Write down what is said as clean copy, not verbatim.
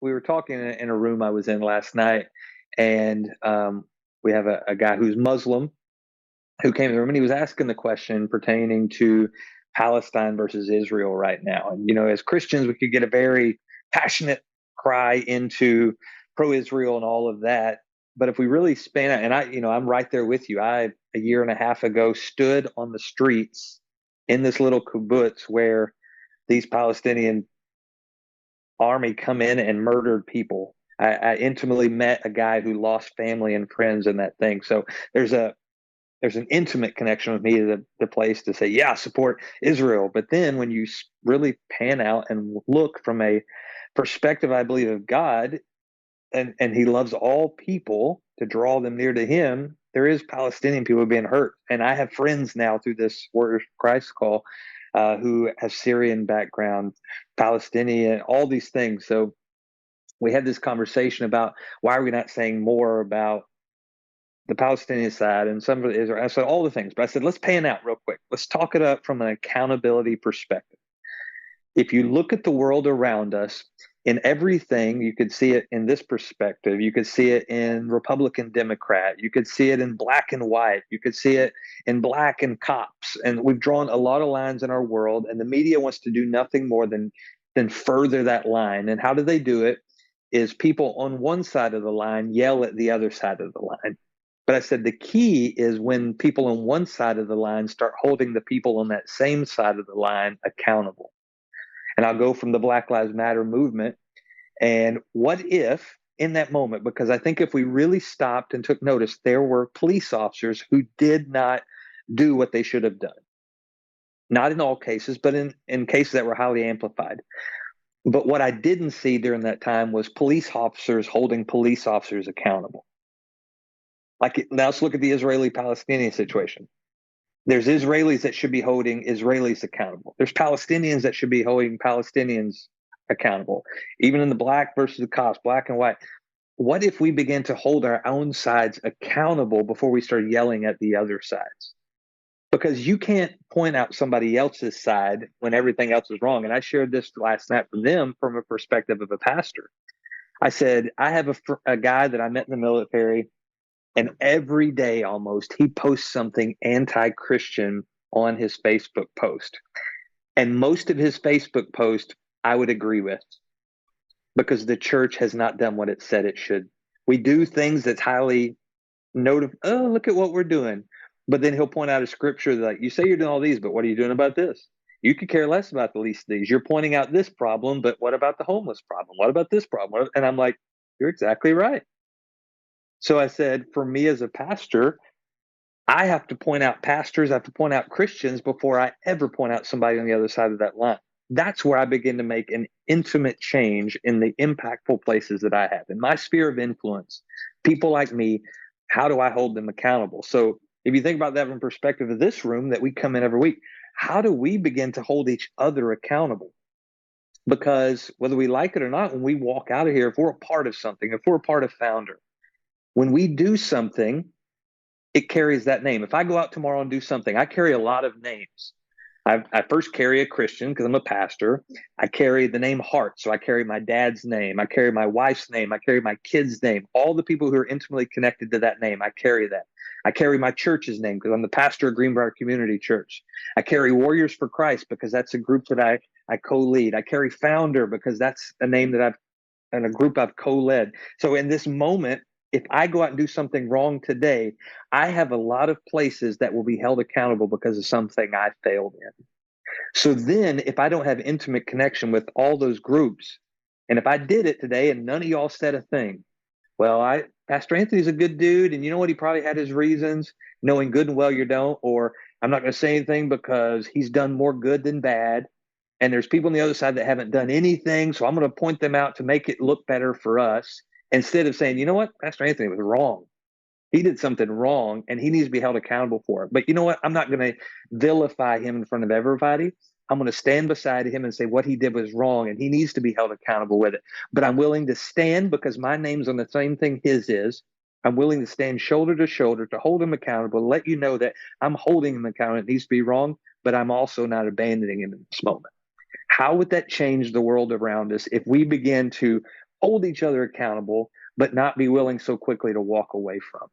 we were talking in a room I was in last night, and we have a guy who's Muslim who came in the room, and he was asking the question pertaining to Palestine versus Israel right now. And, as Christians, we could get a very passionate cry into pro-Israel and all of that. But if we really span out, and I'm right there with you. A year and a half ago, stood on the streets in this little kibbutz where these Palestinian army come in and murdered people. I intimately met a guy who lost family and friends in that thing. So there's an intimate connection with me to the place to say, yeah, support Israel. But then when you really pan out and look from a perspective, I believe, of God, and he loves all people to draw them near to him, there is Palestinian people being hurt. And I have friends now through this Warriors of Christ call who have Syrian background, Palestinian, all these things. So we had this conversation about why are we not saying more about the Palestinian side and some of the Israel. I said all the things, but I said, let's pan out real quick. Let's talk it up from an accountability perspective. If you look at the world around us, in everything, you could see it in this perspective. You could see it in Republican, Democrat. You could see it in black and white. You could see it in black and cops. And we've drawn a lot of lines in our world, and the media wants to do nothing more than further that line. And how do they do it? Is people on one side of the line yell at the other side of the line. But I said the key is when people on one side of the line start holding the people on that same side of the line accountable. And I'll go from the Black Lives Matter movement. And what if in that moment, because I think if we really stopped and took notice, there were police officers who did not do what they should have done. Not in all cases, but in cases that were highly amplified. But what I didn't see during that time was police officers holding police officers accountable. Now let's look at the Israeli-Palestinian situation. There's Israelis that should be holding Israelis accountable. There's Palestinians that should be holding Palestinians accountable. Even in the black versus the cops, black and white. What if we begin to hold our own sides accountable before we start yelling at the other sides? Because you can't point out somebody else's side when everything else is wrong. And I shared this last night from them from a perspective of a pastor. I said, I have a guy that I met in the military, and every day almost he posts something anti-Christian on his Facebook post. And most of his Facebook post I would agree with, because the church has not done what it said it should. We do things that's highly noted. Oh, look at what we're doing. But then he'll point out a scripture that you say you're doing all these, but what are you doing about this? You could care less about the least of these. You're pointing out this problem, but what about the homeless problem? What about this problem? And I'm like, you're exactly right. So I said, for me as a pastor, I have to point out pastors, I have to point out Christians before I ever point out somebody on the other side of that line. That's where I begin to make an intimate change in the impactful places that I have. In my sphere of influence, people like me, how do I hold them accountable? So if you think about that from the perspective of this room that we come in every week, how do we begin to hold each other accountable? Because whether we like it or not, when we walk out of here, if we're a part of something, if we're a part of Founder, when we do something, it carries that name. If I go out tomorrow and do something, I carry a lot of names. I first carry a Christian because I'm a pastor. I carry the name Hart. So I carry my dad's name. I carry my wife's name. I carry my kid's name. All the people who are intimately connected to that name, I carry that. I carry my church's name because I'm the pastor of Greenbrier Community Church. I carry Warriors for Christ because that's a group that I co-lead. I carry Founder because that's a name that and a group I've co-led. So in this moment, if I go out and do something wrong today, I have a lot of places that will be held accountable because of something I failed in. So then if I don't have intimate connection with all those groups, and if I did it today and none of y'all said a thing, well, Pastor Anthony's a good dude, and you know what? He probably had his reasons, knowing good and well you don't, or I'm not going to say anything because he's done more good than bad. And there's people on the other side that haven't done anything, so I'm going to point them out to make it look better for us. Instead of saying, you know what, Pastor Anthony was wrong. He did something wrong and he needs to be held accountable for it. But you know what? I'm not going to vilify him in front of everybody. I'm going to stand beside him and say what he did was wrong and he needs to be held accountable with it. But I'm willing to stand because my name's on the same thing his is. I'm willing to stand shoulder to shoulder to hold him accountable, let you know that I'm holding him accountable. It needs to be wrong, but I'm also not abandoning him in this moment. How would that change the world around us if we begin to hold each other accountable, but not be willing so quickly to walk away from.